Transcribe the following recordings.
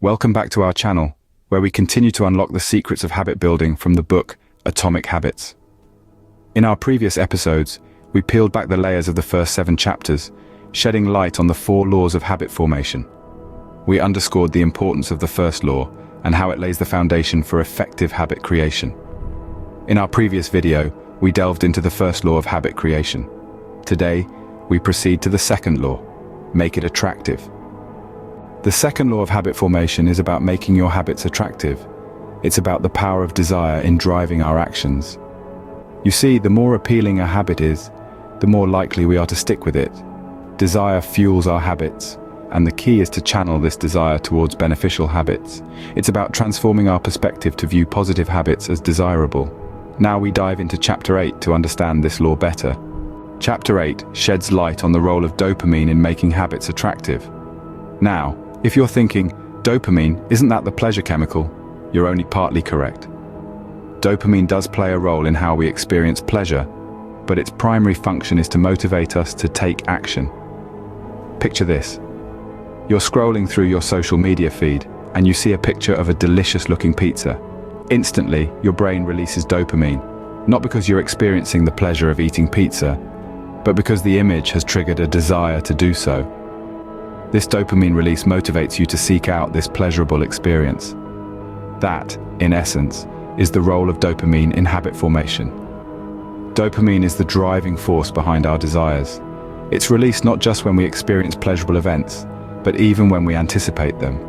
Welcome back to our channel, where we continue to unlock the secrets of habit building from the book Atomic Habits. In our previous episodes, we peeled back the layers of the first 7 chapters, shedding light on the 4 laws of habit formation. We underscored the importance of the first law and how it lays the foundation for effective habit creation. In our previous video, we delved into the first law of habit creation. Today, we proceed to the second law: make it attractive. The second law of habit formation is about making your habits attractive. It's about the power of desire in driving our actions. You see, the more appealing a habit is, the more likely we are to stick with it. Desire fuels our habits, and the key is to channel this desire towards beneficial habits. It's about transforming our perspective to view positive habits as desirable. Now we dive into Chapter 8 to understand this law better. Chapter 8 sheds light on the role of dopamine in making habits attractive. Now, if you're thinking, dopamine, isn't that the pleasure chemical? You're only partly correct. Dopamine does play a role in how we experience pleasure, but its primary function is to motivate us to take action. Picture this. You're scrolling through your social media feed, and you see a picture of a delicious-looking pizza. Instantly, your brain releases dopamine, not because you're experiencing the pleasure of eating pizza, but because the image has triggered a desire to do so. This dopamine release motivates you to seek out this pleasurable experience. That, in essence, is the role of dopamine in habit formation. Dopamine is the driving force behind our desires. It's released not just when we experience pleasurable events, but even when we anticipate them.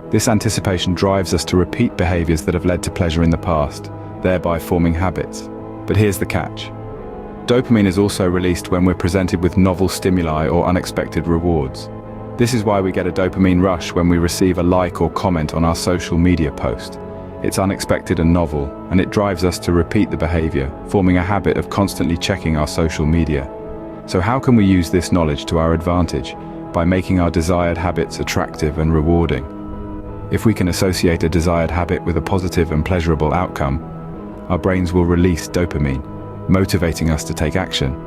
This anticipation drives us to repeat behaviors that have led to pleasure in the past, thereby forming habits. But here's the catch. Dopamine is also released when we're presented with novel stimuli or unexpected rewards. This is why we get a dopamine rush when we receive a like or comment on our social media post. It's unexpected and novel, and it drives us to repeat the behavior, forming a habit of constantly checking our social media. So how can we use this knowledge to our advantage? By making our desired habits attractive and rewarding. If we can associate a desired habit with a positive and pleasurable outcome, our brains will release dopamine, motivating us to take action.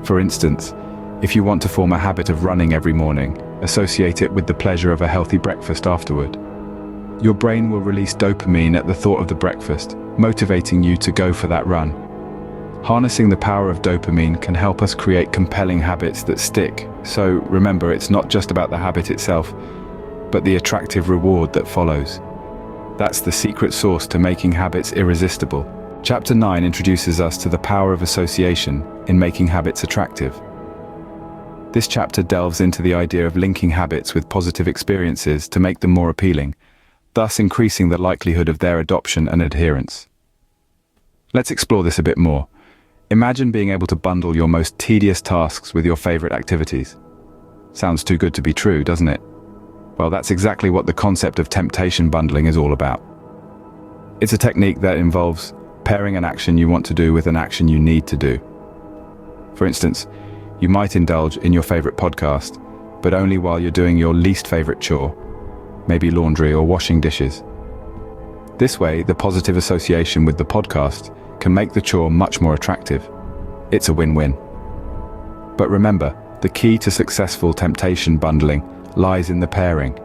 For instance, if you want to form a habit of running every morning, associate it with the pleasure of a healthy breakfast afterward. Your brain will release dopamine at the thought of the breakfast, motivating you to go for that run. Harnessing the power of dopamine can help us create compelling habits that stick. So remember, it's not just about the habit itself, but the attractive reward that follows. That's the secret sauce to making habits irresistible. Chapter 9 introduces us to the power of association in making habits attractive. This chapter delves into the idea of linking habits with positive experiences to make them more appealing, thus increasing the likelihood of their adoption and adherence. Let's explore this a bit more. Imagine being able to bundle your most tedious tasks with your favorite activities. Sounds too good to be true, doesn't it? Well, that's exactly what the concept of temptation bundling is all about. It's a technique that involves pairing an action you want to do with an action you need to do. For instance, you might indulge in your favorite podcast, but only while you're doing your least favorite chore, maybe laundry or washing dishes. This way, the positive association with the podcast can make the chore much more attractive. It's a win-win. But remember, the key to successful temptation bundling lies in the pairing.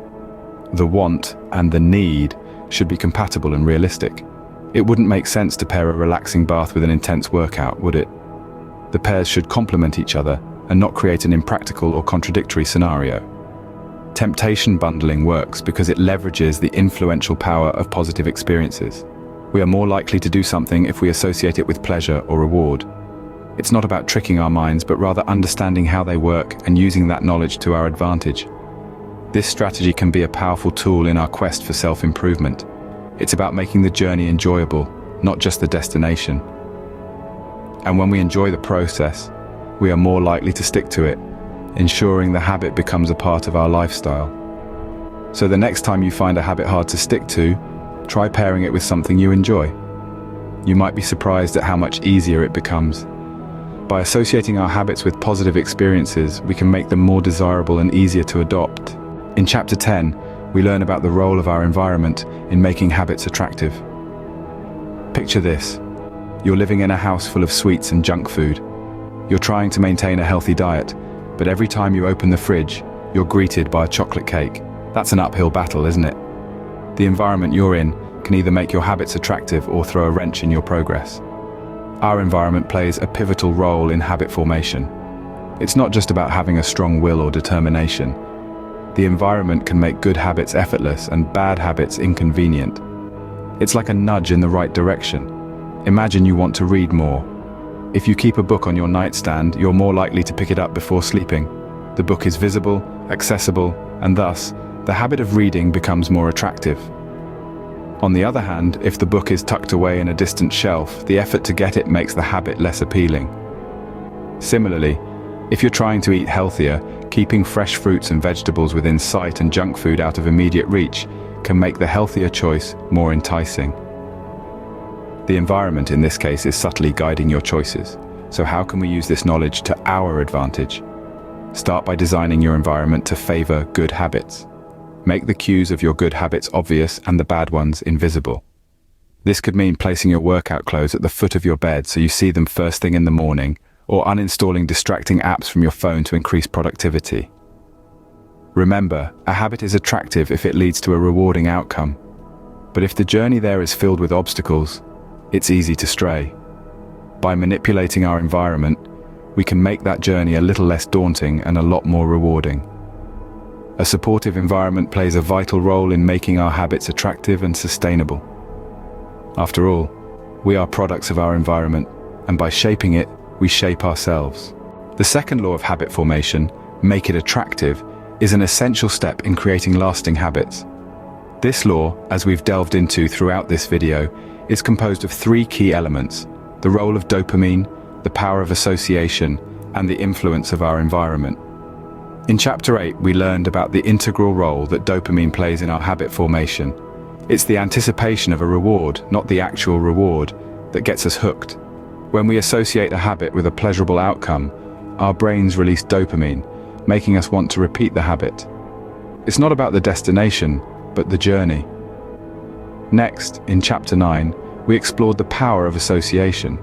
The want and the need should be compatible and realistic. It wouldn't make sense to pair a relaxing bath with an intense workout, would it? The pairs should complement each other and not create an impractical or contradictory scenario. Temptation bundling works because it leverages the influential power of positive experiences. We are more likely to do something if we associate it with pleasure or reward. It's not about tricking our minds, but rather understanding how they work and using that knowledge to our advantage. This strategy can be a powerful tool in our quest for self-improvement. It's about making the journey enjoyable, not just the destination. And when we enjoy the process, we are more likely to stick to it, ensuring the habit becomes a part of our lifestyle. So the next time you find a habit hard to stick to, try pairing it with something you enjoy. You might be surprised at how much easier it becomes. By associating our habits with positive experiences, we can make them more desirable and easier to adopt. In Chapter 10, we learn about the role of our environment in making habits attractive. Picture this. You're living in a house full of sweets and junk food. You're trying to maintain a healthy diet, but every time you open the fridge, you're greeted by a chocolate cake. That's an uphill battle, isn't it? The environment you're in can either make your habits attractive or throw a wrench in your progress. Our environment plays a pivotal role in habit formation. It's not just about having a strong will or determination. The environment can make good habits effortless and bad habits inconvenient. It's like a nudge in the right direction. Imagine you want to read more. If you keep a book on your nightstand, you're more likely to pick it up before sleeping. The book is visible, accessible, and thus, the habit of reading becomes more attractive. On the other hand, if the book is tucked away in a distant shelf, the effort to get it makes the habit less appealing. Similarly, if you're trying to eat healthier, keeping fresh fruits and vegetables within sight and junk food out of immediate reach can make the healthier choice more enticing. The environment in this case is subtly guiding your choices. So how can we use this knowledge to our advantage? Start by designing your environment to favor good habits. Make the cues of your good habits obvious and the bad ones invisible. This could mean placing your workout clothes at the foot of your bed so you see them first thing in the morning, or uninstalling distracting apps from your phone to increase productivity. Remember, a habit is attractive if it leads to a rewarding outcome. But if the journey there is filled with obstacles, it's easy to stray. By manipulating our environment, we can make that journey a little less daunting and a lot more rewarding. A supportive environment plays a vital role in making our habits attractive and sustainable. After all, we are products of our environment, and by shaping it, we shape ourselves. The second law of habit formation, make it attractive, is an essential step in creating lasting habits. This law, as we've delved into throughout this video, is composed of three key elements: the role of dopamine, the power of association, and the influence of our environment. In Chapter 8, we learned about the integral role that dopamine plays in our habit formation. It's the anticipation of a reward, not the actual reward, that gets us hooked. When we associate a habit with a pleasurable outcome, our brains release dopamine, making us want to repeat the habit. It's not about the destination, but the journey. Next, in Chapter 9, we explored the power of association.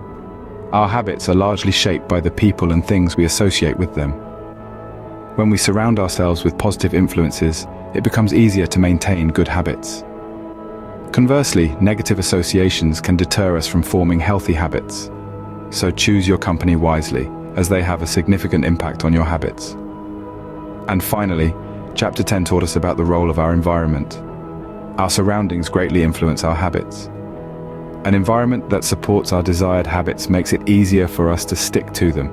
Our habits are largely shaped by the people and things we associate with them. When we surround ourselves with positive influences, it becomes easier to maintain good habits. Conversely, negative associations can deter us from forming healthy habits. So choose your company wisely, as they have a significant impact on your habits. And finally, Chapter 10 taught us about the role of our environment. Our surroundings greatly influence our habits. An environment that supports our desired habits makes it easier for us to stick to them.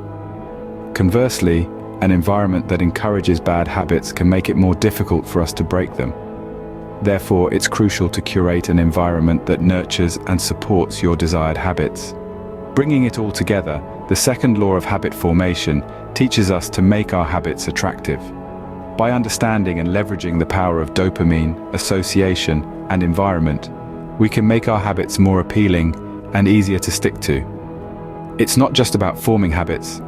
Conversely, an environment that encourages bad habits can make it more difficult for us to break them. Therefore, it's crucial to curate an environment that nurtures and supports your desired habits. Bringing it all together, the second law of habit formation teaches us to make our habits attractive. By understanding and leveraging the power of dopamine, association, and environment, we can make our habits more appealing and easier to stick to. It's not just about forming habits,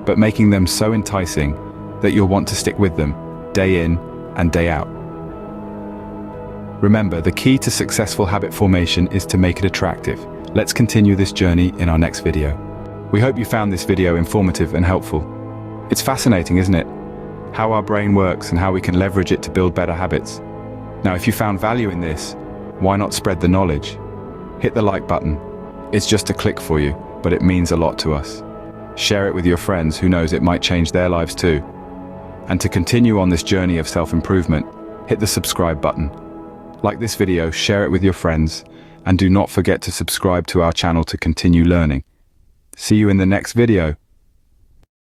but making them so enticing that you'll want to stick with them, day in and day out. Remember, the key to successful habit formation is to make it attractive. Let's continue this journey in our next video. We hope you found this video informative and helpful. It's fascinating, isn't it? How our brain works and how we can leverage it to build better habits. Now, if you found value in this, why not spread the knowledge? Hit the like button. It's just a click for you, but it means a lot to us. Share it with your friends, who knows, it might change their lives too. And to continue on this journey of self-improvement, hit the subscribe button. Like this video, share it with your friends, and do not forget to subscribe to our channel to continue learning. See you in the next video.